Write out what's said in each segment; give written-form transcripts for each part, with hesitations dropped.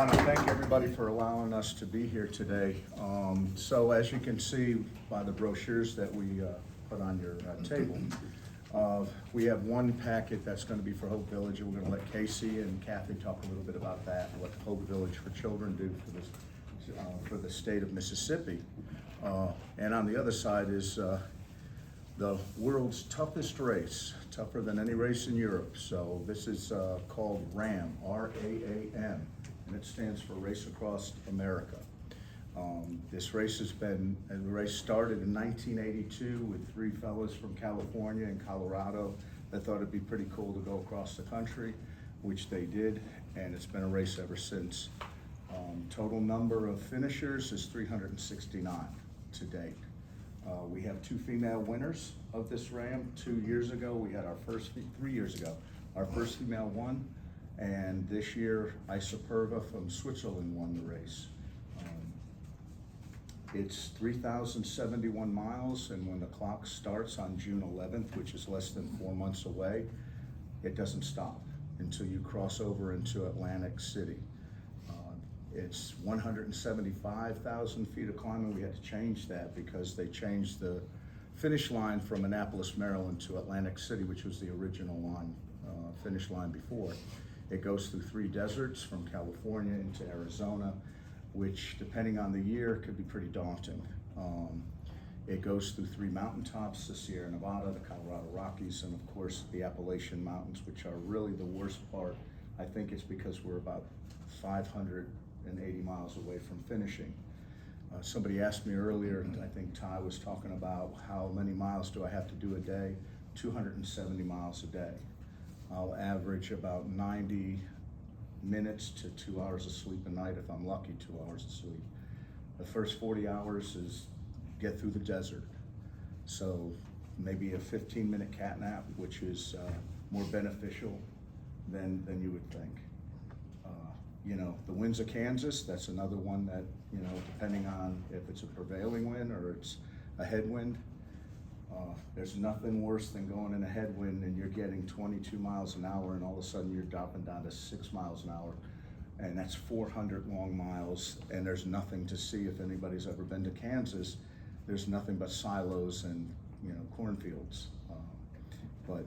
want to thank everybody for allowing us to be here today. So as you can see by the brochures that we put on your table, we have one packet that's going to be for Hope Village, and we're going to let Casey and Kathy talk a little bit about that, and what Hope Village for Children do for the state of Mississippi. And on the other side is the world's toughest race, tougher than any race in Europe. So this is called RAAM, R-A-A-M, and it stands for Race Across America. This race the race started in 1982 with three fellows from California and Colorado that thought it'd be pretty cool to go across the country, which they did, and it's been a race ever since. Total number of finishers is 369 to date. We have two female winners of this RAAM. 2 years ago, we had our first, 3 years ago, our first female won, and this year, Isa Perva from Switzerland won the race. It's 3,071 miles, and when the clock starts on June 11th, which is less than 4 months away, it doesn't stop until you cross over into Atlantic City. It's 175,000 feet of climbing. We had to change that because they changed the finish line from Annapolis, Maryland to Atlantic City, which was the original line, finish line before. It goes through 3 deserts from California into Arizona, which depending on the year could be pretty daunting. It goes through 3 mountaintops, the Sierra Nevada, the Colorado Rockies, and of course the Appalachian Mountains, which are really the worst part. I think it's because we're about 580 miles away from finishing. Somebody asked me earlier, I think Ty was talking about how many miles do I have to do a day? 270 miles a day. I'll average about 90 minutes to 2 hours of sleep a night if I'm lucky, 2 hours of sleep. The first 40 hours is get through the desert. So maybe a 15-minute cat nap, which is more beneficial than you would think. You know, the winds of Kansas, that's another one that, you know, depending on if it's a prevailing wind or it's a headwind, there's nothing worse than going in a headwind and you're getting 22 miles an hour and all of a sudden you're dropping down to 6 miles an hour. And that's 400 long miles, and there's nothing to see. If anybody's ever been to Kansas, there's nothing but silos and, you know, cornfields. But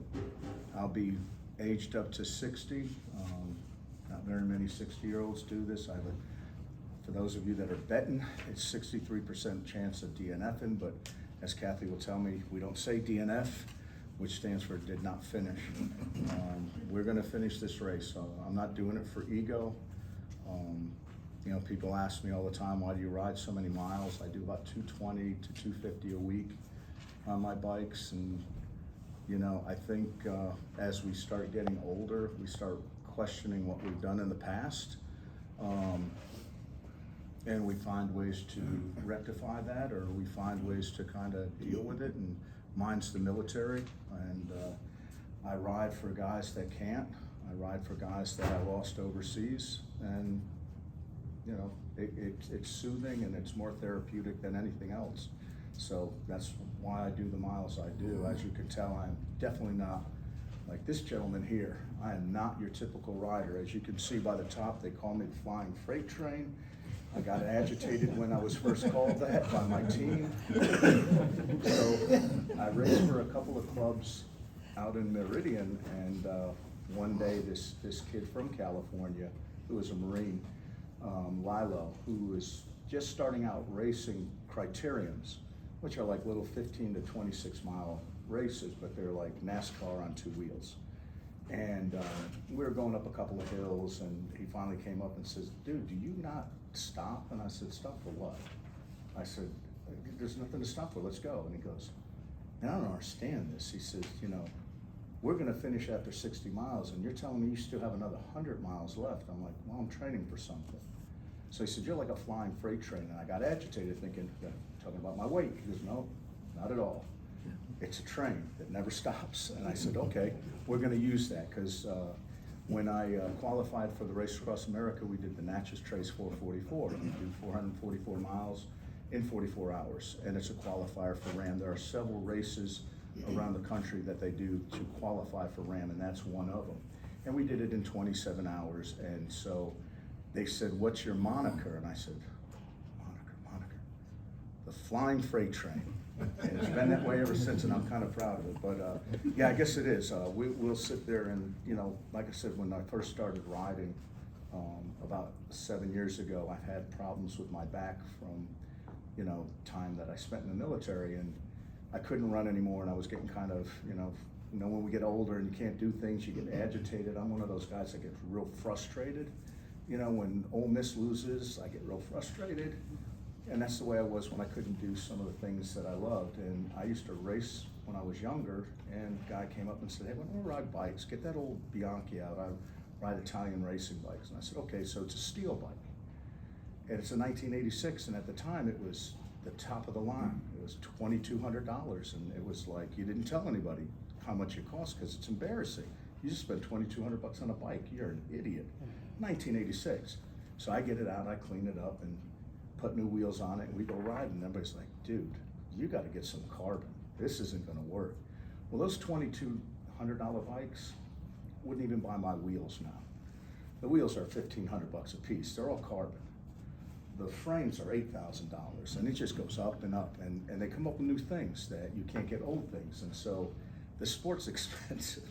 I'll be aged up to 60. Not very many 60-year-olds do this. For those of you that are betting, it's 63% chance of DNFing, but as Kathy will tell me, we don't say DNF, which stands for did not finish. We're gonna finish this race, so I'm not doing it for ego. You know, people ask me all the time, why do you ride so many miles? I do about 220 to 250 a week on my bikes, and you know, I think as we start getting older, we start questioning what we've done in the past, and we find ways to rectify that, or we find ways to kind of deal with it. And mine's the military, and I ride for guys that can't. I ride for guys that I lost overseas, and you know, it's soothing and it's more therapeutic than anything else. So that's why I do the miles I do. As you can tell, I'm definitely not like this gentleman here. I am not your typical rider. As you can see by the top, they call me the flying freight train. I got agitated when I was first called that by my team. So I raced for a couple of clubs out in Meridian, and one day this kid from California, who was a Marine, Lilo, who was just starting out racing criteriums, which are like little 15 to 26 mile races, but they're like NASCAR on 2 wheels. And we were going up a couple of hills, and he finally came up and says, dude, do you not stop? And I said, stop for what? I said, there's nothing to stop for, let's go. And he goes, I don't understand this. He says, you know, we're gonna finish after 60 miles, and you're telling me you still have another 100 miles left. I'm like, well, I'm training for something. So he said, you're like a flying freight train. And I got agitated thinking, talking about my weight. He goes, no, not at all. It's a train that never stops. And I said, okay, we're gonna use that, because when I qualified for the Race Across America, we did the Natchez Trace 444. We do 444 miles in 44 hours, and it's a qualifier for RAAM. There are several races around the country that they do to qualify for RAAM, and that's one of them. And we did it in 27 hours, and so they said, "What's your moniker?" And I said, moniker, the Flying Freight Train. And it's been that way ever since, and I'm kind of proud of it. But yeah, I guess it is. We'll sit there and, like I said, when I first started riding about 7 years ago, I've had problems with my back from, time that I spent in the military, and I couldn't run anymore, and I was getting kind of, when we get older and you can't do things, you get agitated. I'm one of those guys that gets real frustrated. When Ole Miss loses, I get real frustrated. And that's the way I was when I couldn't do some of the things that I loved. And I used to race when I was younger, and a guy came up and said, "Hey, why don't we ride bikes? Get that old Bianchi out. I ride Italian racing bikes." And I said, "Okay, so it's a steel bike. And it's a 1986, and at the time it was the top of the line. It was $2,200, and it was like, you didn't tell anybody how much it cost because it's embarrassing. You just spent $2,200 on a bike, you're an idiot." 1986. So I get it out, I clean it up, and put new wheels on it, and we go riding, and everybody's like, "Dude, you gotta get some carbon. This isn't gonna work." Well, those $2,200 bikes wouldn't even buy my wheels now. The wheels are $1,500 a piece. They're all carbon. The frames are $8,000, and it just goes up and up, and they come up with new things that you can't get old things, and so the sport's expensive.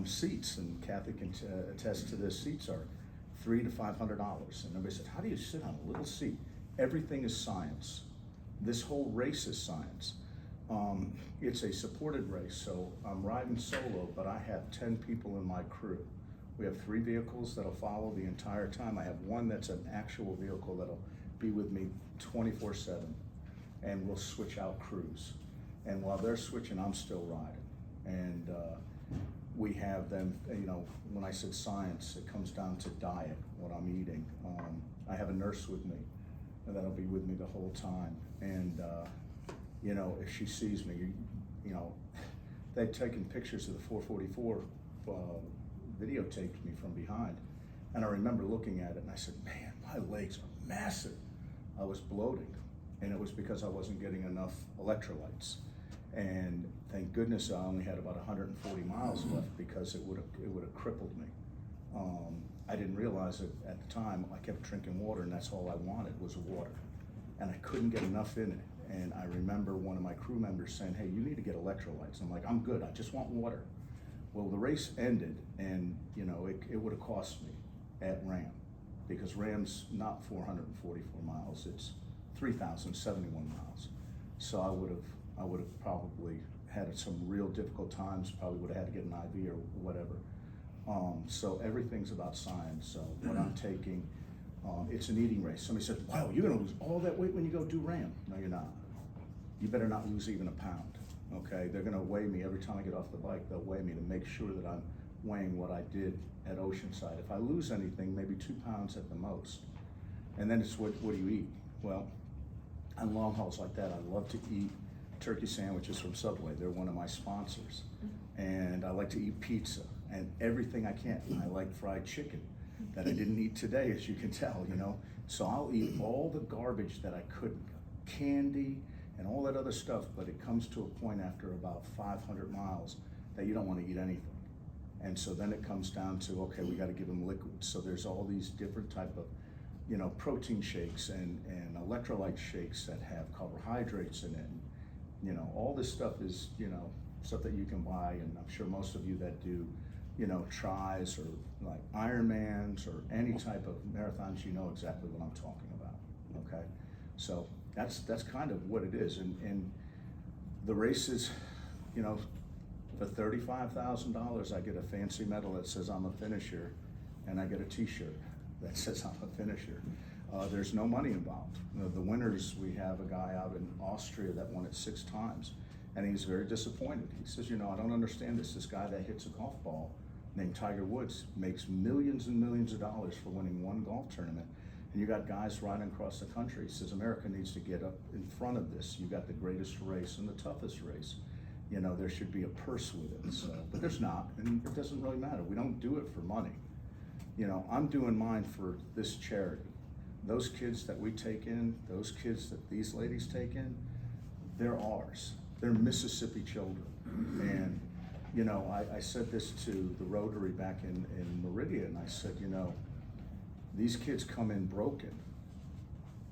Seats, and Kathy can attest to this, seats are $300 to $500, and everybody said, "How do you sit on a little seat?" Everything is science. This whole race is science. It's a supported race, so I'm riding solo, but I have 10 people in my crew. We have 3 vehicles that'll follow the entire time. I have one that's an actual vehicle that'll be with me 24/7, and we'll switch out crews. And while they're switching, I'm still riding. And we have them, when I said science, it comes down to diet, what I'm eating. I have a nurse with me, and that'll be with me the whole time. And, if she sees me, they've taken pictures of the 444, videotaped me from behind. And I remember looking at it, and I said, "Man, my legs are massive." I was bloating, and it was because I wasn't getting enough electrolytes. And thank goodness I only had about 140 miles left, because it would have crippled me. I didn't realize it at the time. I kept drinking water, and that's all I wanted was water. And I couldn't get enough in it. And I remember one of my crew members saying, "Hey, you need to get electrolytes." I'm like, "I'm good, I just want water." Well, the race ended, and it would have cost me at RAAM, because RAAM's not 444 miles, it's 3,071 miles. So I would have probably had some real difficult times, probably would have had to get an IV or whatever. So everything's about science. So what I'm taking, it's an eating race. Somebody said, "Wow, you're gonna lose all that weight when you go do RAAM." No, you're not. You better not lose even a pound, okay? They're gonna weigh me every time I get off the bike. They'll weigh me to make sure that I'm weighing what I did at Oceanside. If I lose anything, maybe 2 pounds at the most. And then it's what do you eat? Well, on long hauls like that, I love to eat turkey sandwiches from Subway. They're one of my sponsors. And I like to eat pizza and everything I can. I like fried chicken that I didn't eat today, as you can tell, So I'll eat all the garbage that I couldn't, candy and all that other stuff, but it comes to a point after about 500 miles that you don't want to eat anything. And so then it comes down to, okay, we got to give them liquids. So there's all these different type of, protein shakes and electrolyte shakes that have carbohydrates in it. All this stuff is, stuff that you can buy, and I'm sure most of you that do, tries or like Ironmans or any type of marathons, you know exactly what I'm talking about, okay? So that's kind of what it is, and the race is, for $35,000, I get a fancy medal that says I'm a finisher, and I get a T-shirt that says I'm a finisher. There's no money involved. The winners, we have a guy out in Austria that won it 6 times, and he's very disappointed. He says, I don't understand this. This guy that hits a golf ball named Tiger Woods makes millions and millions of dollars for winning one golf tournament. And you got guys riding across the country. He says, America needs to get up in front of this. You got the greatest race and the toughest race. There should be a purse with it. So, but there's not, and it doesn't really matter. We don't do it for money. I'm doing mine for this charity. Those kids that we take in, those kids that these ladies take in, they're ours. They're Mississippi children. And, I said this to the Rotary back in Meridian. I said, These kids come in broken,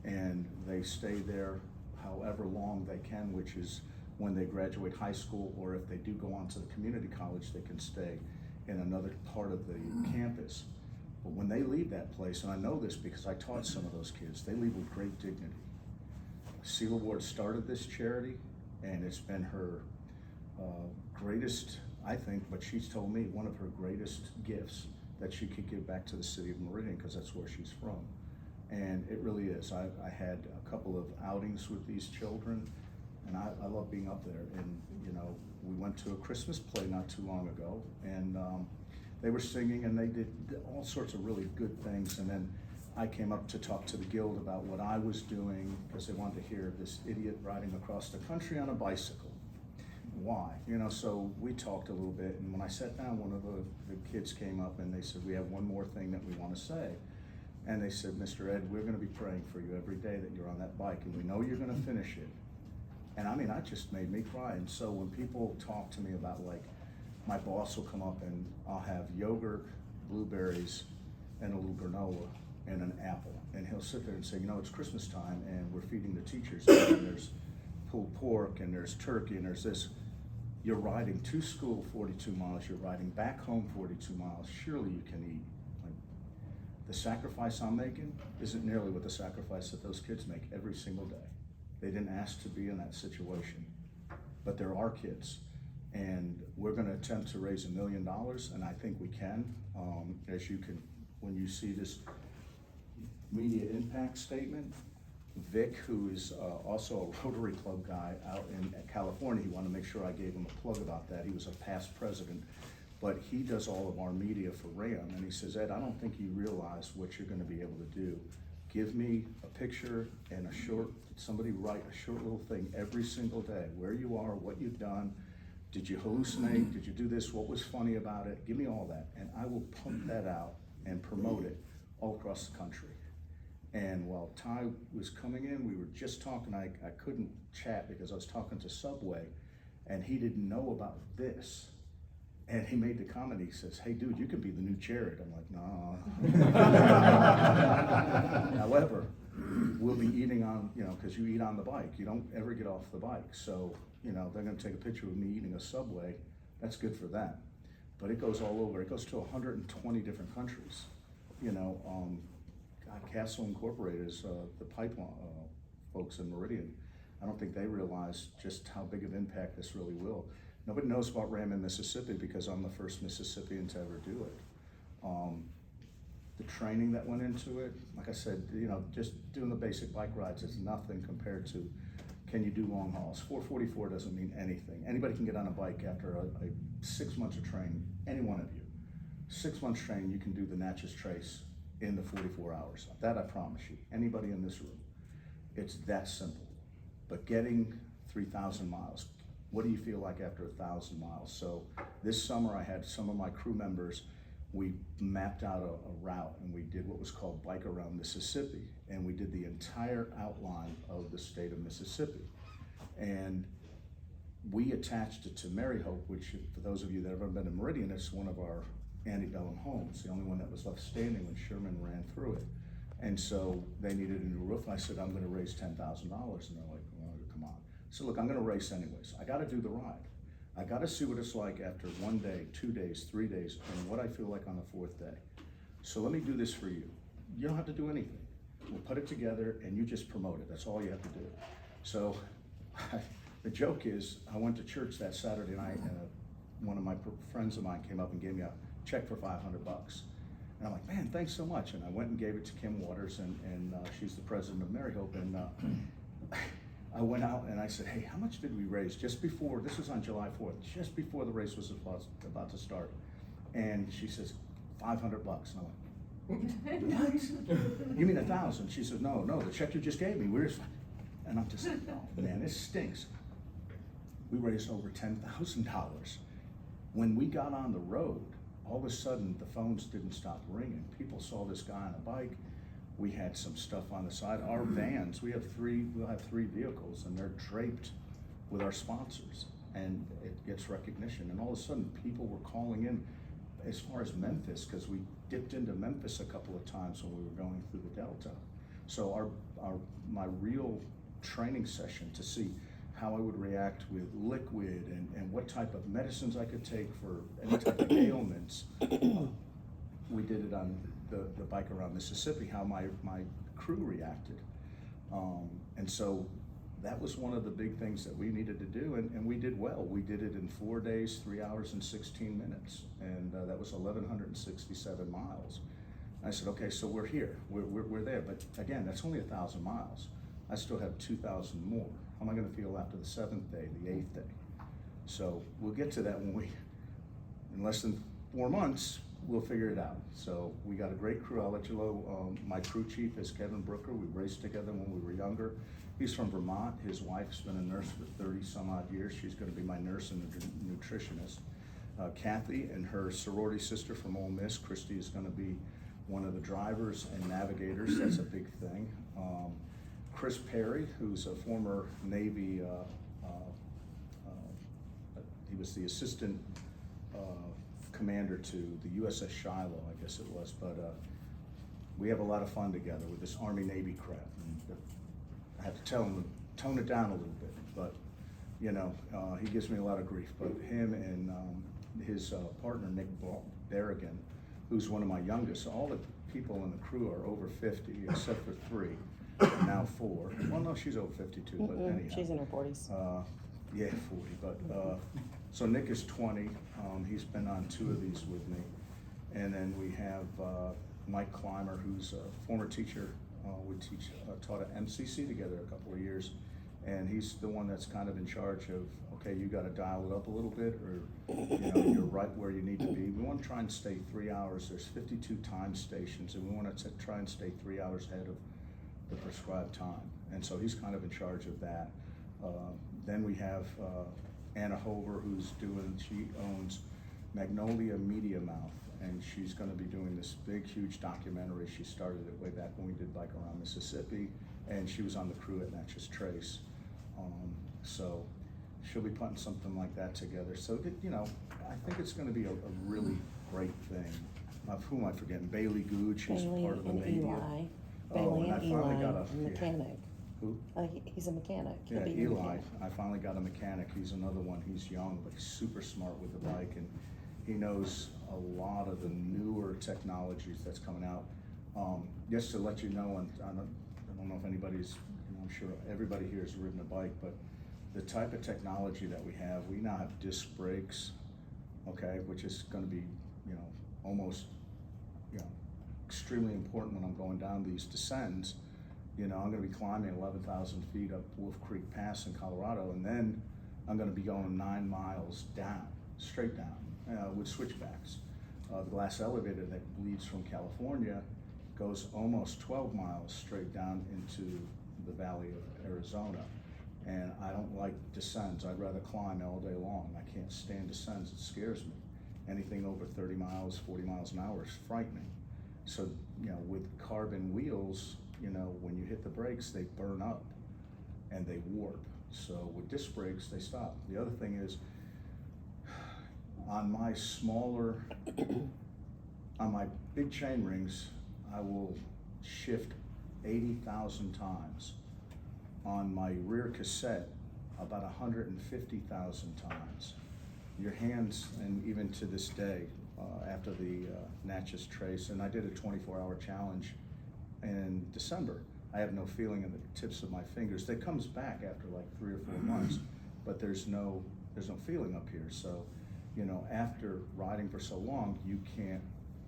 and they stay there however long they can, which is when they graduate high school, or if they do go on to the community college, they can stay in another part of the campus. But when they leave that place, and I know this because I taught some of those kids, they leave with great dignity. Seal Award started this charity, and it's been her greatest, I think, but she's told me, one of her greatest gifts that she could give back to the city of Meridian, because that's where she's from. And it really is. I had a couple of outings with these children, and I love being up there. And you know, we went to a Christmas play not too long ago, and they were singing, and they did all sorts of really good things. And then I came up to talk to the guild about what I was doing, because they wanted to hear this idiot riding across the country on a bicycle. Why? You know, so we talked a little bit, and when I sat down, one of the kids came up and they said, we have one more thing that we want to say. And they said, Mr. Ed, we're going to be praying for you every day that you're on that bike, and we know you're going to finish it. And I mean, that just made me cry. And so when people talk to me about, like, my boss will come up and I'll have yogurt, blueberries, and a little granola and an apple. And he'll sit there and say, you know, it's Christmas time and we're feeding the teachers, and there's pulled pork and there's turkey and there's this. You're riding to school 42 miles, you're riding back home 42 miles, surely you can eat. Like, the sacrifice I'm making isn't nearly what the sacrifice that those kids make every single day. They didn't ask to be in that situation, but there are kids. And we're gonna attempt to raise $1 million, and I think we can. As you can, when you see this media impact statement, Vic, who is also a Rotary Club guy out in California, he wanted to make sure I gave him a plug about that. He was a past president, but he does all of our media for RAAM, and he says, Ed, I don't think you realize what you're gonna be able to do. Give me a picture and a short, somebody write a short little thing every single day, where you are, what you've done, did you hallucinate, did you do this, what was funny about it, give me all that, and I will pump that out and promote it all across the country. And while Ty was coming in, we were just talking, I couldn't chat because I was talking to Subway, and he didn't know about this. And he made the comment, he says, hey dude, you can be the new Jared. I'm like, nah. However, we'll be eating on, you know, because you eat on the bike. You don't ever get off the bike. So, you know, they're gonna take a picture of me eating a Subway. That's good for them. But it goes all over. It goes to 120 different countries. You know, God, Castle Incorporated is the pipeline folks in Meridian. I don't think they realize just how big of impact this really will. Nobody knows about RAAM in Mississippi because I'm the first Mississippian to ever do it. The training that went into it, like I said, you know, just doing the basic bike rides is nothing compared to, can you do long hauls? 444 doesn't mean anything. Anybody can get on a bike after a 6 months of training, any one of you. 6 months training, you can do the Natchez Trace in the 44 hours. That I promise you, anybody in this room. It's that simple. But getting 3,000 miles, what do you feel like after 1,000 miles? So this summer I had some of my crew members, we mapped out a route, and we did what was called Bike Around Mississippi. And we did the entire outline of the state of Mississippi. And we attached it to Mary Hope, which, for those of you that have ever been to Meridian, it's one of our antebellum homes, the only one that was left standing when Sherman ran through it. And so they needed a new roof. I said, I'm gonna raise $10,000. And they're like, well, come on. So look, I'm gonna race anyways. I gotta do the ride. I gotta see what it's like after 1 day, 2 days, 3 days, and what I feel like on the 4th day. So let me do this for you. You don't have to do anything. We'll put it together and you just promote it. That's all you have to do. So the joke is, I went to church that Saturday night, and one of my friends of mine came up and gave me a check for $500. And I'm like, man, thanks so much. And I went and gave it to Kim Waters, and she's the president of Mary Hope. And I went out and I said, hey, how much did we raise just before, this was on July 4th, just before the race was about to start. And she says, $500. And I'm like, what? You mean 1,000? She said, no, the check you just gave me, and I'm just like, oh man, this stinks. We raised over $10,000. When we got on the road, all of a sudden the phones didn't stop ringing. People saw this guy on a bike. We had some stuff on the side. Our vans, we'll have 3 vehicles, and they're draped with our sponsors, and it gets recognition. And all of a sudden people were calling in as far as Memphis, because we dipped into Memphis a couple of times when we were going through the Delta. So my real training session to see how I would react with liquid and what type of medicines I could take for any type of ailments. We did it on the bike around Mississippi, how my crew reacted. And so that was one of the big things that we needed to do, and we did well. We did it in 4 days, 3 hours and 16 minutes, and that was 1,167 miles. I said, okay, so we're here, we're there, but again, that's only 1,000 miles. I still have 2,000 more. How am I gonna feel after the 7th day, the 8th day? So we'll get to that when in less than 4 months, we'll figure it out. So we got a great crew. I'll let you know, my crew chief is Kevin Brooker. We raced together when we were younger. He's from Vermont. His wife's been a nurse for 30 some odd years. She's gonna be my nurse and nutritionist. Kathy and her sorority sister from Ole Miss, Christy, is gonna be one of the drivers and navigators. That's a big thing. Chris Perry, who's a former Navy, he was the assistant commander to the USS Shiloh, I guess it was, but we have a lot of fun together with this Army-Navy crap. And I have to tell him to tone it down a little bit, but you know, he gives me a lot of grief. But him and his partner, Nick Berrigan, who's one of my youngest, all the people in the crew are over 50, except for 3, and now 4. Well, no, she's over 52, but anyhow. She's in her 40s. Yeah, 40, but, so Nick is 20, he's been on 2 of these with me. And then we have Mike Clymer, who's a former teacher. We taught at MCC together a couple of years. And he's the one that's kind of in charge of, okay, you gotta dial it up a little bit, or you know, you're right where you need to be. We wanna try and stay 3 hours. There's 52 time stations, and we wanna try and stay 3 hours ahead of the prescribed time. And so he's kind of in charge of that. Then we have Anna Hover, she owns Magnolia Media Mouth, and she's gonna be doing this big, huge documentary. She started it way back when we did Bike Around Mississippi, and she was on the crew at Natchez Trace. So she'll be putting something like that together. So that, you know, I think it's gonna be a really great thing. Who am I forgetting? Bailey Good, she's part of the media. Eli. Oh, and I finally got a mechanic. Who? He's a mechanic. Yeah, He'll be Eli. mechanic. I finally got a mechanic. He's another one. He's young, but he's super smart with the bike, and he knows a lot of the newer technologies that's coming out. Just to let you know, and I don't know if anybody's, I'm sure everybody here has ridden a bike, but the type of technology that we have, we now have disc brakes, okay, which is going to be, you know, almost, you know, extremely important when I'm going down these descents. You know, I'm going to be climbing 11,000 feet up Wolf Creek Pass in Colorado, and then I'm going to be going 9 miles down, straight down, with switchbacks. The glass elevator that leads from California goes almost 12 miles straight down into the valley of Arizona. And I don't like descents. I'd rather climb all day long. I can't stand descents. It scares me. Anything over 30 miles, 40 miles an hour is frightening. So, you know, with carbon wheels, you know, when you hit the brakes, they burn up and they warp. So with disc brakes, they stop. The other thing is, on my smaller, on my big chain rings, I will shift 80,000 times. On my rear cassette, about 150,000 times. Your hands, and even to this day, after the Natchez Trace, and I did a 24-hour challenge in December, I have no feeling in the tips of my fingers. That comes back after like 3 or 4 months, but there's no feeling up here. So, you know, after riding for so long, you can't,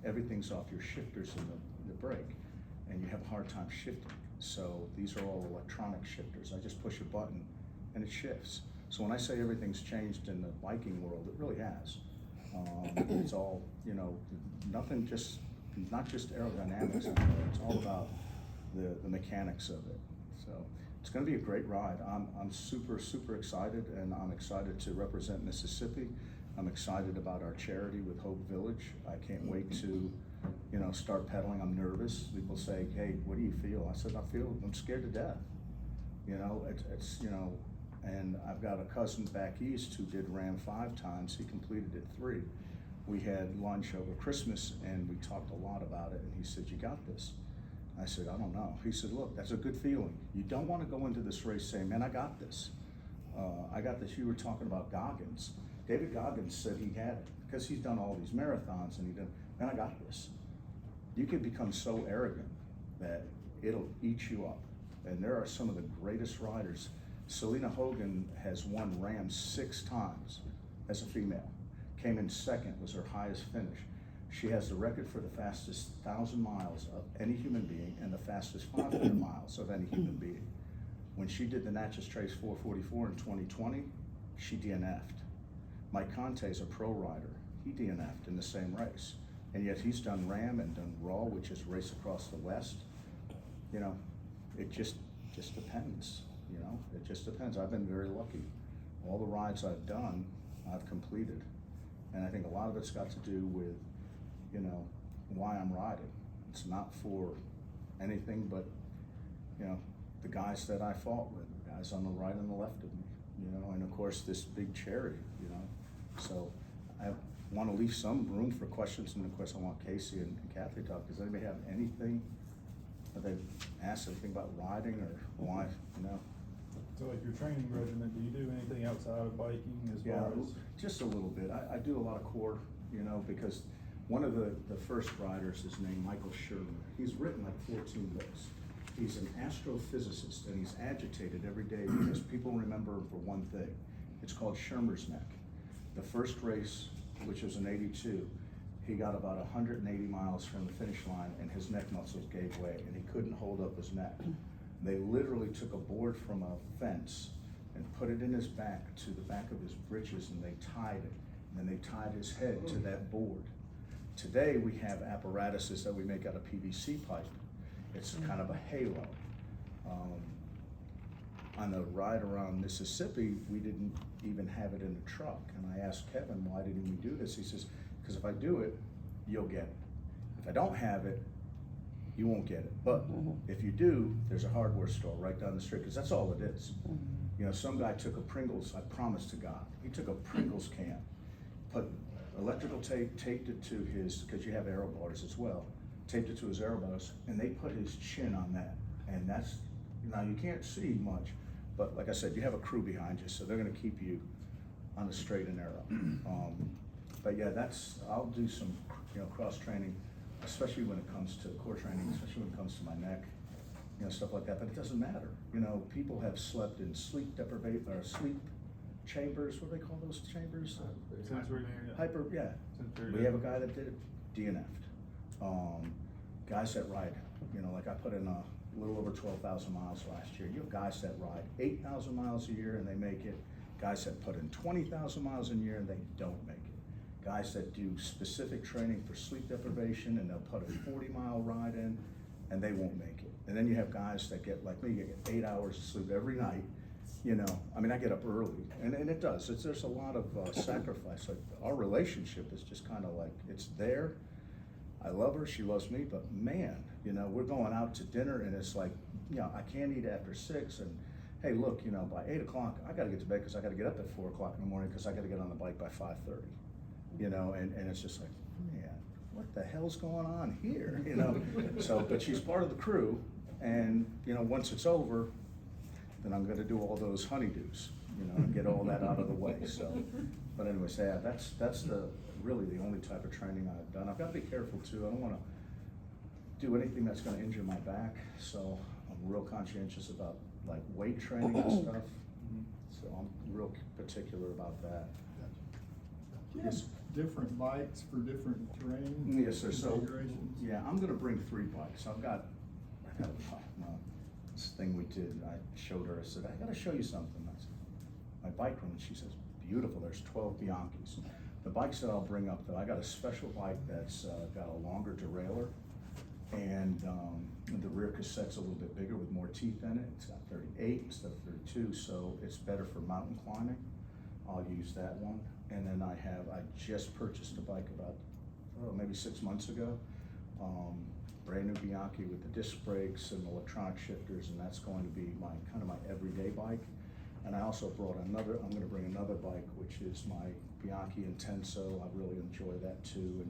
everything's off your shifters in the brake, and you have a hard time shifting. So these are all electronic shifters. I just push a button and it shifts. So when I say everything's changed in the biking world, it really has. It's all, you know, not just aerodynamics, it's all about the mechanics of it. So it's gonna be a great ride. I'm super, super excited, and I'm excited to represent Mississippi. I'm excited about our charity with Hope Village. I can't wait to, you know, start pedaling. I'm nervous. People say, hey, what do you feel? I said, I'm scared to death. You know, it's you know, and I've got a cousin back east who did RAAM 5 times. He completed it 3. we had lunch over Christmas and we talked a lot about it, and he said, "You got this." I said, "I don't know." He said, "Look, that's a good feeling. You don't want to go into this race saying, 'Man, I got this. I got this.'" You were talking about Goggins. David Goggins said he had it because he's done all these marathons, and he did, "Man, I got this." You can become so arrogant that it'll eat you up. And there are some of the greatest riders. Selena Hogan has won RAAM 6 times as a female. Came in second, was her highest finish. She has the record for the fastest 1,000 miles of any human being and the fastest 500 miles of any human being. When she did the Natchez Trace 444 in 2020, she DNF'd. Mike Conte is a pro rider. He DNF'd in the same race. And yet he's done RAAM and done RAW, which is Race Across the West. You know, it just depends, you know, it just depends. I've been very lucky. All the rides I've done, I've completed. And I think a lot of it's got to do with, you know, why I'm riding. It's not for anything but, you know, the guys that I fought with, the guys on the right and the left of me, you know, and of course this big cherry, you know. So I want to leave some room for questions, and of course I want Casey and Kathy to talk. Does anybody have anything? Have they asked anything about riding or why, you know? So like your training regimen, do you do anything outside of biking as Yeah, far as? just a little bit. I do a lot of core, you know, because one of the first riders is named Michael Shermer. He's written like 14 books. He's an astrophysicist, and he's agitated every day because people remember him for one thing. It's called Shermer's Neck. The first race, which was in '82, he got about 180 miles from the finish line and his neck muscles gave way and he couldn't hold up his neck. They literally took a board from a fence and put it in his back to the back of his breeches, and they tied it. And then they tied his head to that board. Today we have apparatuses that we make out of PVC pipe. It's kind of a halo. On the ride around Mississippi, we didn't even have it in the truck. And I asked Kevin, why didn't we do this? He says, because if I do it, you'll get it. If I don't have it, you won't get it. But if you do, there's a hardware store right down the street, because that's all it is. You know, some guy took a Pringles, I promise to God, he took a Pringles can, put electrical tape, taped it to his, because you have aero bars as well, taped it to his aero bars, and they put his chin on that. And that's, now you can't see much, but like I said, you have a crew behind you, so they're gonna keep you on the straight and narrow. But yeah, I'll do some, you know, cross training, especially when it comes to core training, especially when it comes to my neck, you know, stuff like that. But it doesn't matter. You know, people have slept in sleep deprivation or sleep chambers. What do they call those chambers? Sensory. Hyper. Yeah. Sensory. We have a guy that did it, DNF'd. Guys that ride, you know, like I put in a little over 12,000 miles last year. You have guys that ride 8,000 miles a year and they make it. Guys that put in 20,000 miles a year and they don't make it. Guys that do specific training for sleep deprivation and they'll put a 40-mile ride in and they won't make it. And then you have guys that get, like me, get 8 hours of sleep every night. You know, I mean, I get up early, and it does. There's a lot of sacrifice. Like our relationship is just kind of like, it's there. I love her, she loves me, but man, you know, we're going out to dinner and it's like, you know, I can't eat after 6, and hey, look, you know, by 8 o'clock, I gotta get to bed because I gotta get up at 4 o'clock in the morning because I gotta get on the bike by 5:30. You know, and it's just like, man, what the hell's going on here? You know, so, but she's part of the crew, and you know, once it's over, then I'm gonna do all those honeydews, you know, and get all that out of the way. So, but anyways, yeah, that's really the only type of training I've done. I've got to be careful too. I don't want to do anything that's going to injure my back. So I'm real conscientious about like weight training and stuff. So I'm real particular about that. Yes. Different bikes for different terrain? Yes, sir. So, configurations? yeah, I'm gonna bring 3 bikes. I've got this thing we did. I showed her, I said, I gotta show you something. I said, my bike room, she says, beautiful, there's 12 Bianchis. The bikes that I'll bring up though, I got a special bike that's got a longer derailleur, and the rear cassette's a little bit bigger with more teeth in it. It's got 38 instead of 32, so it's better for mountain climbing. I'll use that one. And then I just purchased a bike about, maybe 6 months ago. Brand new Bianchi with the disc brakes and electronic shifters, and that's going to be kind of my everyday bike. And I also brought I'm gonna bring another bike, which is my Bianchi Intenso, I really enjoy that too,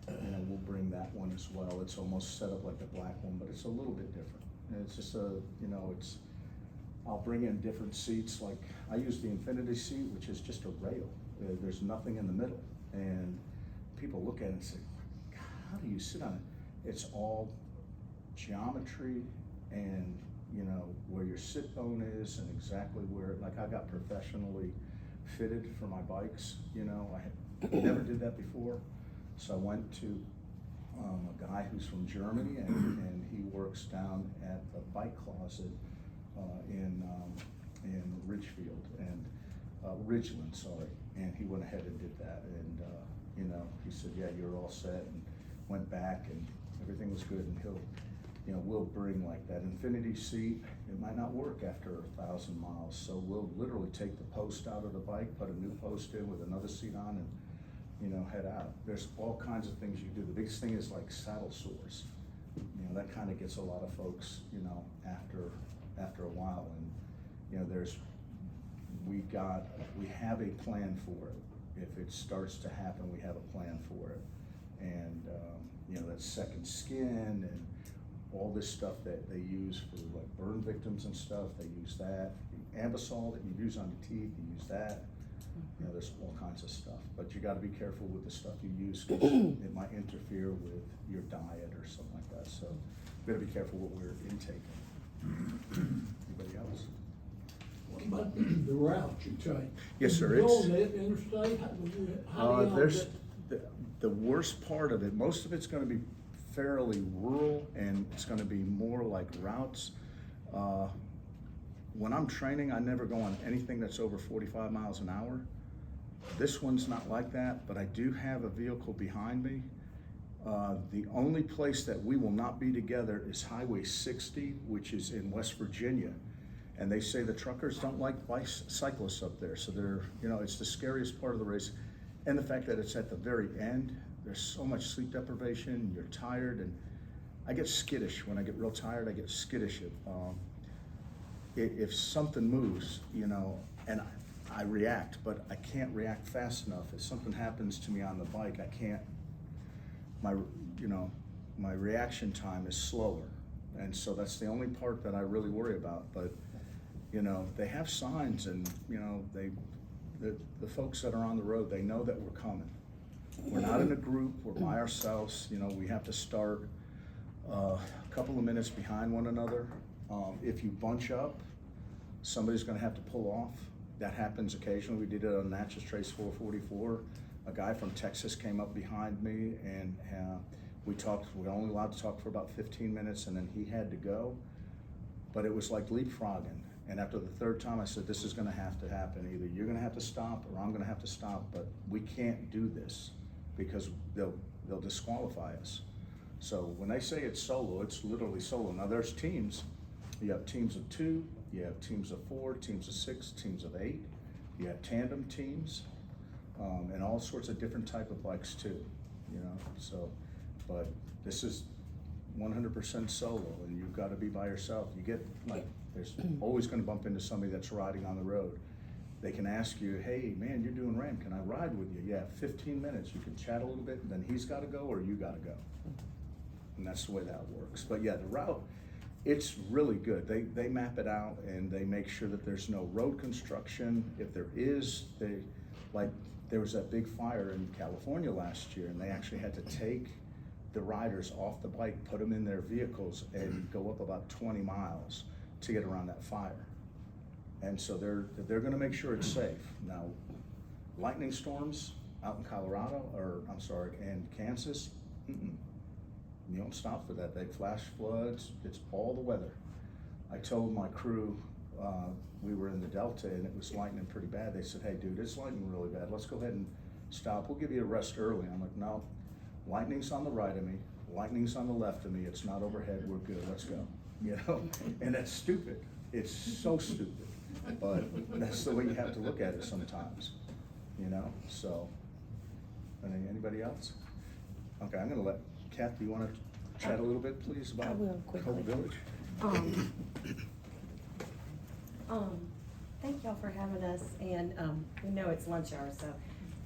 and, you know, we'll bring that one as well. It's almost set up like the black one, but it's a little bit different. And it's just a, you know, I'll bring in different seats, like, I use the infinity seat, which is just a rail. There's nothing in the middle, and people look at it and say, how do you sit on it? It's all geometry and, you know, where your sit bone is and exactly where, like, I got professionally fitted for my bikes, you know, I never did that before. So I went to a guy who's from Germany, and he works down at the Bike Closet in Ridgefield and Ridgeland, sorry. And he went ahead and did that, and you know, he said, yeah, you're all set, and went back, and everything was good. And he'll, you know, we'll bring like that infinity seat. It might not work after 1,000 miles, so we'll literally take the post out of the bike, put a new post in with another seat on, and, you know, head out. There's all kinds of things you do. The biggest thing is like saddle sores. You know, that kind of gets a lot of folks, you know, after a while. And, you know, we have a plan for it. If it starts to happen, we have a plan for it. And, you know, that second skin and all this stuff that they use for like burn victims and stuff, they use that. The Ambisol that you use on the teeth, you use that. You know, there's all kinds of stuff, but you gotta be careful with the stuff you use, because it might interfere with your diet or something like that. So we gotta be careful what we're intaking. Anybody else? What about the route you take? Yes, sir. You go on that interstate, how do you There's the worst part of it, most of it's gonna be fairly rural, and it's gonna be more like routes. When I'm training, I never go on anything that's over 45 miles an hour. This one's not like that, but I do have a vehicle behind me. The only place that we will not be together is Highway 60, which is in West Virginia. And they say the truckers don't like cyclists up there. So they're, you know, it's the scariest part of the race. And the fact that it's at the very end, there's so much sleep deprivation, you're tired, and I get skittish. When I get real tired, I get skittish. If something moves, you know, and I react, but I can't react fast enough. If something happens to me on the bike, I can't, my reaction time is slower. And so that's the only part that I really worry about. But, you know, they have signs, and, you know, the folks that are on the road, they know that we're coming. We're not in a group, we're by ourselves. You know, we have to start a couple of minutes behind one another. If you bunch up, somebody's gonna have to pull off. That happens occasionally. We did it on Natchez Trace 444. A guy from Texas came up behind me, and we talked. We were only allowed to talk for about 15 minutes, and then he had to go. But it was like leapfrogging. And after the third time, I said, this is gonna have to happen. Either you're gonna have to stop, or I'm gonna have to stop, but we can't do this, because they'll disqualify us. So when they say it's solo, it's literally solo. Now there's teams. You have teams of 2, you have teams of 4, teams of 6, teams of 8. You have tandem teams, and all sorts of different type of bikes too, you know. So, but this is 100% solo, and you've got to be by yourself. You get, like, there's always going to bump into somebody that's riding on the road. They can ask you, hey man, you're doing RAAM, can I ride with you? Yeah, 15 minutes, you can chat a little bit, and then he's got to go or you got to go. And that's the way that works. But yeah, the route, it's really good. They map it out, and they make sure that there's no road construction. If there is, there was that big fire in California last year, and they actually had to take the riders off the bike, put them in their vehicles, and go up about 20 miles to get around that fire. And so they're gonna make sure it's safe. Now, lightning storms out in Colorado, and Kansas, you don't stop for that. They flash floods, it's all the weather. I told my crew, we were in the Delta and it was lightning pretty bad. They said, hey dude, it's lightning really bad. Let's go ahead and stop. We'll give you a rest early. I'm like, no, lightning's on the right of me, lightning's on the left of me. It's not overhead, we're good, let's go. You know, and that's stupid. It's so stupid, but that's the way you have to look at it sometimes, you know, so. Anybody else? Okay, I'm gonna let Kath, do you want to chat a little bit, please, about I will quickly. Hope Village? Thank y'all for having us, and we know it's lunch hour, so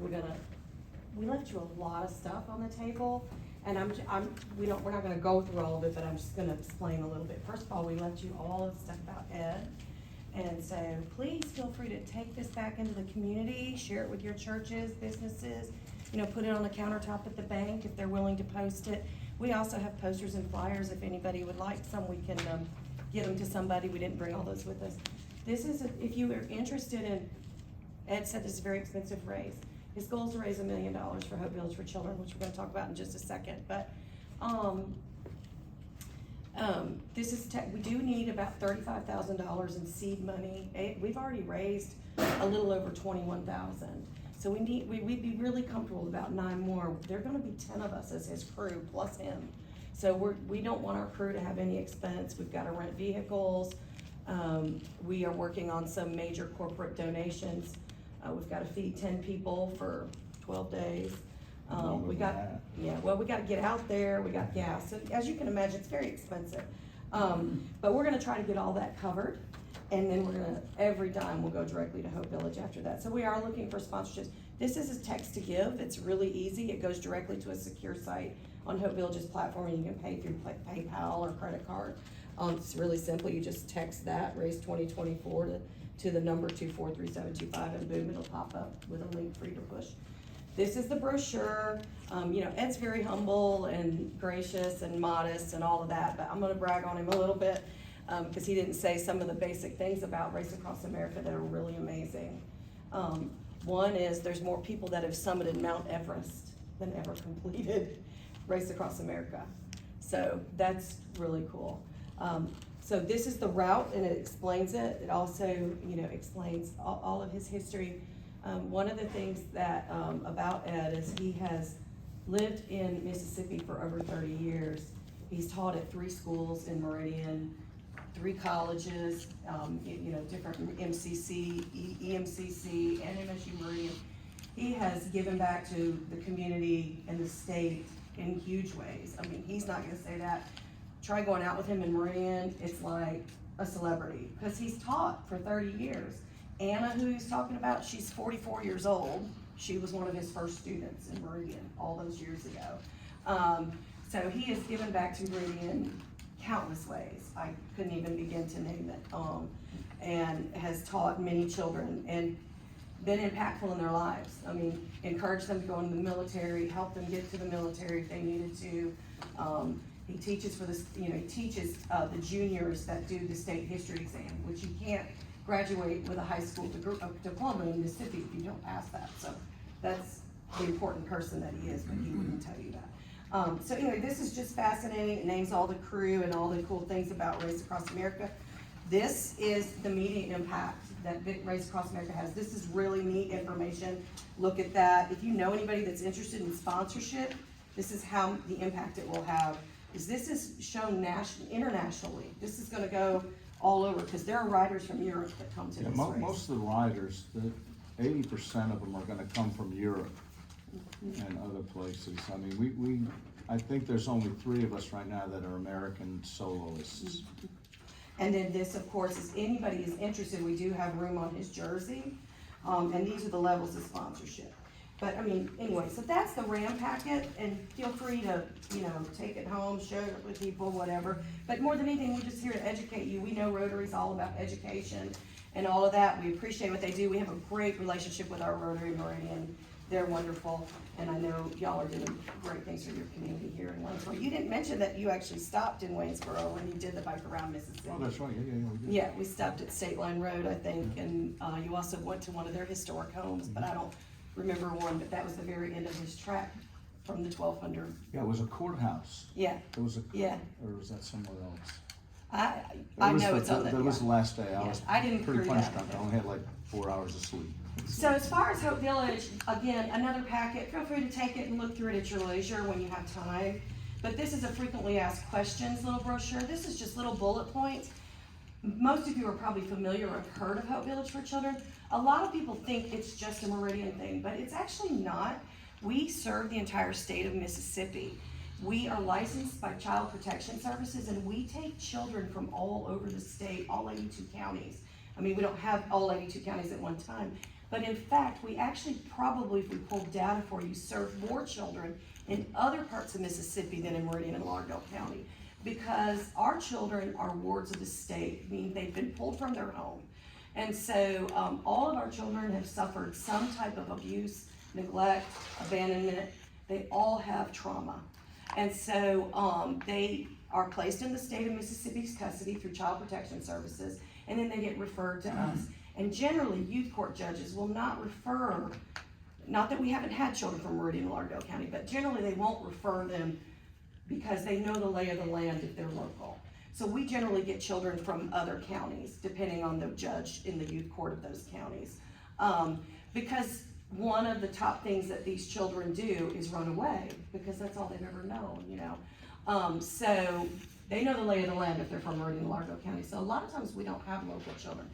we left you a lot of stuff on the table, and we're not gonna go through all of it, but I'm just gonna explain a little bit. First of all, we left you all of the stuff about Ed, and so please feel free to take this back into the community, share it with your churches, businesses, put it on the countertop at the bank if they're willing to post it. We also have posters and flyers if anybody would like some, we can, give them to somebody. We didn't bring all those with us. This is, if you are interested in, Ed said this is a very expensive raise. His goal is to raise $1 million for Hope Village for Children, which we're gonna talk about in just a second, but, this is we do need about $35,000 in seed money. We've already raised a little over 21,000. So we'd be really comfortable with about 9 more. There are gonna be 10 of us as his crew, plus him. So we don't want our crew to have any expense. We've gotta rent vehicles. We are working on some major corporate donations. We've gotta feed 10 people for 12 days. We gotta get out there, we got gas. So as you can imagine, it's very expensive. But we're gonna try to get all that covered. And then every dime will go directly to Hope Village after that. So we are looking for sponsorships. This is a text to give. It's really easy. It goes directly to a secure site on Hope Village's platform, and you can pay through PayPal or credit card. It's really simple. You just text that, raise 2024 to the number 243725, and boom, it'll pop up with a link for you to push. This is the brochure. Ed's very humble and gracious and modest and all of that, but I'm gonna brag on him a little bit. Because he didn't say some of the basic things about Race Across America that are really amazing. One is there's more people that have summited Mount Everest than ever completed Race Across America. So that's really cool. So this is the route, and it explains it. It also, explains all of his history. One of the things that about Ed is he has lived in Mississippi for over 30 years. He's taught at 3 schools in Meridian, 3 colleges, different MCC, EMCC, and MSU Meridian. He has given back to the community and the state in huge ways. I mean, he's not gonna say that. Try going out with him in Meridian, it's like a celebrity, because he's taught for 30 years. Anna, who he's talking about, she's 44 years old. She was one of his first students in Meridian all those years ago. So he has given back to Meridian countless ways. I couldn't even begin to name it. And has taught many children and been impactful in their lives. I mean, encouraged them to go into the military, helped them get to the military if they needed to. He teaches for this, he teaches the juniors that do the state history exam, which you can't graduate with a high school diploma in Mississippi if you don't pass that. So that's the important person that he is, but he wouldn't tell you that. So anyway, this is just fascinating. It names all the crew and all the cool things about Race Across America. This is the media impact that Race Across America has. This is really neat information. Look at that. If you know anybody that's interested in sponsorship, this is how the impact it will have. This is shown internationally. This is gonna go all over, because there are riders from Europe that come to this race. Most of the riders, 80% of them are gonna come from Europe and other places. I mean, I think there's only 3 of us right now that are American soloists. And then this, of course, is anybody is interested, we do have room on his jersey. And these are the levels of sponsorship. But I mean, anyway, so that's the RAAM packet, and feel free to, take it home, share it with people, whatever. But more than anything, we're just here to educate you. We know Rotary's all about education and all of that. We appreciate what they do. We have a great relationship with our Rotary Meridian. They're wonderful, and I know y'all are doing great things for your community here in Waynesboro. You didn't mention that you actually stopped in Waynesboro when you did the bike around Mississippi. Oh, that's right, yeah. Yeah, we stopped at State Line Road, I think, and you also went to one of their historic homes, but I don't remember one, but that was the very end of his track from the 1200. Yeah, it was a courthouse. Yeah, It was yeah. Or was that somewhere else? I know it's on the. That was the last day. I Yeah, was I didn't pretty crew punch that. drunk. I only had like 4 hours of sleep. So as far as Hope Village, again, another packet, feel free to take it and look through it at your leisure when you have time. But this is a frequently asked questions little brochure. This is just little bullet points. Most of you are probably familiar or have heard of Hope Village for Children. A lot of people think it's just a Meridian thing, but it's actually not. We serve the entire state of Mississippi. We are licensed by Child Protection Services, and we take children from all over the state, all 82 counties. I mean, we don't have all 82 counties at one time, But in fact, we actually probably, if we pulled data for you, serve more children in other parts of Mississippi than in Meridian and Lauderdale County. Because our children are wards of the state, meaning they've been pulled from their home. And so all of our children have suffered some type of abuse, neglect, abandonment. They all have trauma. And so they are placed in the state of Mississippi's custody through Child Protection Services, and then they get referred to us. And generally, youth court judges will not refer, not that we haven't had children from Meridian and Lauderdale County, but generally they won't refer them because they know the lay of the land if they're local. So we generally get children from other counties, depending on the judge in the youth court of those counties. Because one of the top things that these children do is run away, because that's all they've ever known, you know. So they know the lay of the land if they're from Meridian and Lauderdale County. So a lot of times we don't have local children.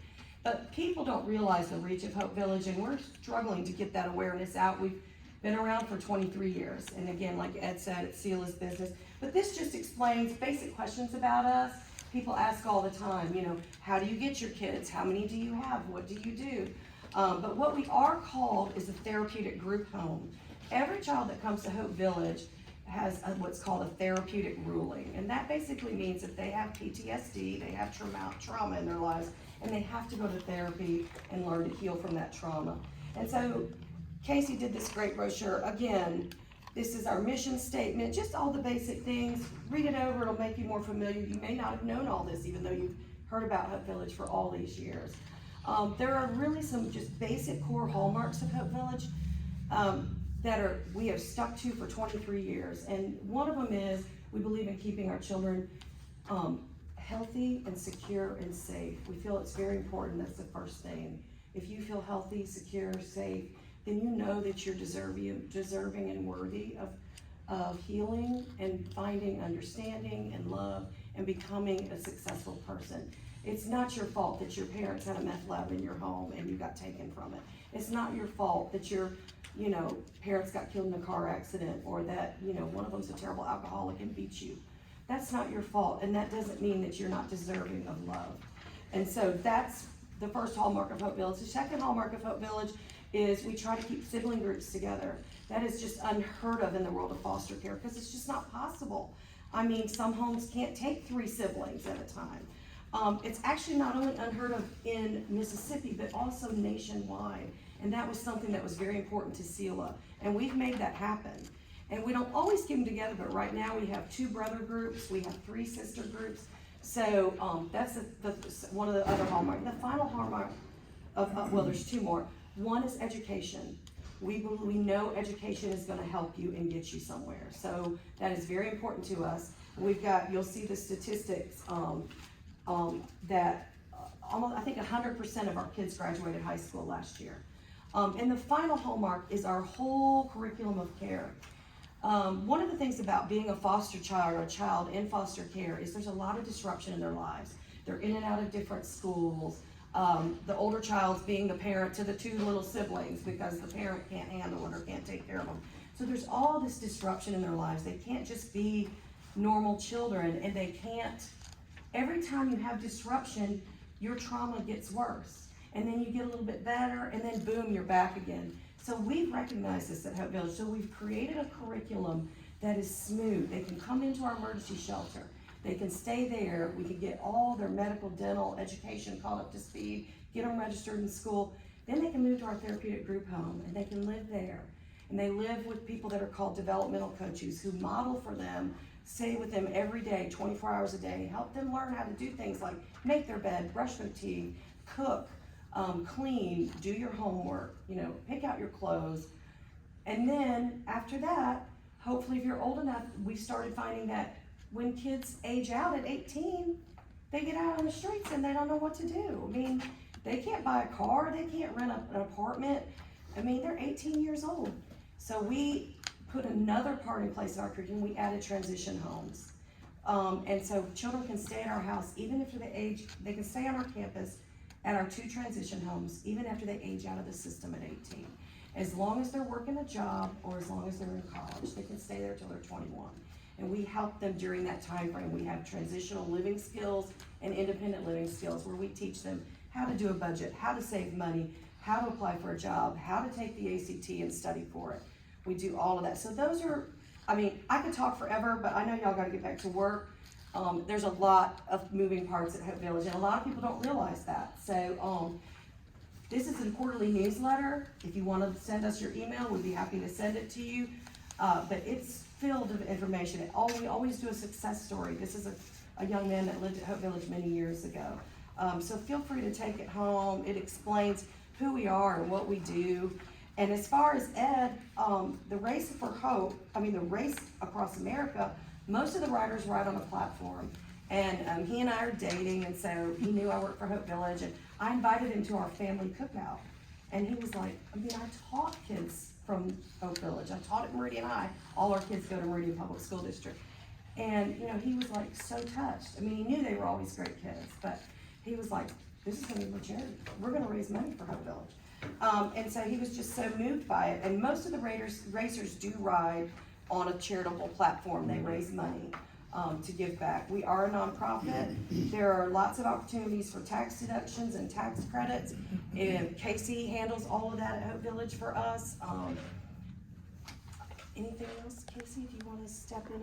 But people don't realize the reach of Hope Village, and we're struggling to get that awareness out. We've been around for 23 years, and again, like Ed said, it's Sela's business. But this just explains basic questions about us. People ask all the time, you know, how do you get your kids? How many do you have? What do you do? But what we are called is a therapeutic group home. Every child that comes to Hope Village has what's called a therapeutic ruling, and that basically means that they have PTSD, they have trauma in their lives, and they have to go to therapy and learn to heal from that trauma. And so Casey did this great brochure. Again, this is our mission statement, just all the basic things. Read it over, it'll make you more familiar. You may not have known all this, even though you've heard about Hope Village for all these years. There are really some just basic core hallmarks of Hope Village that we have stuck to for 23 years. And one of them is we believe in keeping our children healthy and secure and safe. We feel it's very important. That's the first thing. If you feel healthy, secure, safe, then you know that you're deserving and worthy of healing and finding understanding and love and becoming a successful person. It's not your fault that your parents had a meth lab in your home and you got taken from it. It's not your fault that your, you know, parents got killed in a car accident, or that, you know, one of them's a terrible alcoholic and beats you. That's not your fault, and that doesn't mean that you're not deserving of love. And so that's the first hallmark of Hope Village. The second hallmark of Hope Village is we try to keep sibling groups together. That is just unheard of in the world of foster care, because it's just not possible. I mean, some homes can't take 3 siblings at a time. It's actually not only unheard of in Mississippi, but also nationwide. And that was something that was very important to Sela. And we've made that happen. And we don't always keep them together, but right now we have 2 brother groups, we have 3 sister groups. So that's one of the other hallmarks. The final hallmark well, there's 2 more. One is education. We know education is going to help you and get you somewhere. So that is very important to us. We've got, you'll see the statistics that almost, I think 100% of our kids graduated high school last year. And the final hallmark is our whole curriculum of care. One of the things about being a foster child or a child in foster care is there's a lot of disruption in their lives. They're in and out of different schools. The older child's being the parent to the 2 little siblings because the parent can't handle it or can't take care of them. So there's all this disruption in their lives. They can't just be normal children, and they can't, every time you have disruption, your trauma gets worse. And then you get a little bit better, and then boom, you're back again. So we've recognized this at Hope Village. So we've created a curriculum that is smooth. They can come into our emergency shelter. They can stay there. We can get all their medical, dental, education caught up to speed, get them registered in school. Then they can move to our therapeutic group home, and they can live there. And they live with people that are called developmental coaches who model for them, stay with them every day, 24 hours a day, help them learn how to do things like make their bed, brush their teeth, cook, clean, do your homework, you know, pick out your clothes. And then after that, hopefully if you're old enough, we started finding that when kids age out at 18, they get out on the streets and they don't know what to do. I mean, they can't buy a car, they can't rent an apartment. I mean, they're 18 years old. So we put another part in place in our curriculum. We added transition homes. And so children can stay at our house even after they age. They can stay on our campus at our 2 transition homes even after they age out of the system at 18. As long as they're working a job or as long as they're in college, they can stay there till they're 21. And we help them during that time frame. We have transitional living skills and independent living skills where we teach them how to do a budget, how to save money, how to apply for a job, how to take the ACT and study for it. We do all of that. So those are, I mean, I could talk forever, but I know y'all gotta get back to work. There's a lot of moving parts at Hope Village, and a lot of people don't realize that. So, this is a quarterly newsletter. If you wanna send us your email, we'd be happy to send it to you. But it's filled with information. We always do a success story. This is a young man that lived at Hope Village many years ago. So feel free to take it home. It explains who we are and what we do. And as far as Ed, the Race for Hope, the race across America, most of the riders ride on a platform. And he and I are dating, and so he knew I worked for Hope Village, and I invited him to our family cookout. And he was like, I taught kids from Hope Village. I taught at Meridian High. All our kids go to Meridian Public School District. And, he was like so touched. He knew they were always great kids, but he was like, this is gonna be for charity. We're gonna raise money for Hope Village. And so he was just so moved by it. And most of the racers do ride on a charitable platform. They raise money to give back. We are a nonprofit. There are lots of opportunities for tax deductions and tax credits. And Casey handles all of that at Hope Village for us. Anything else, Casey, if you want to step in?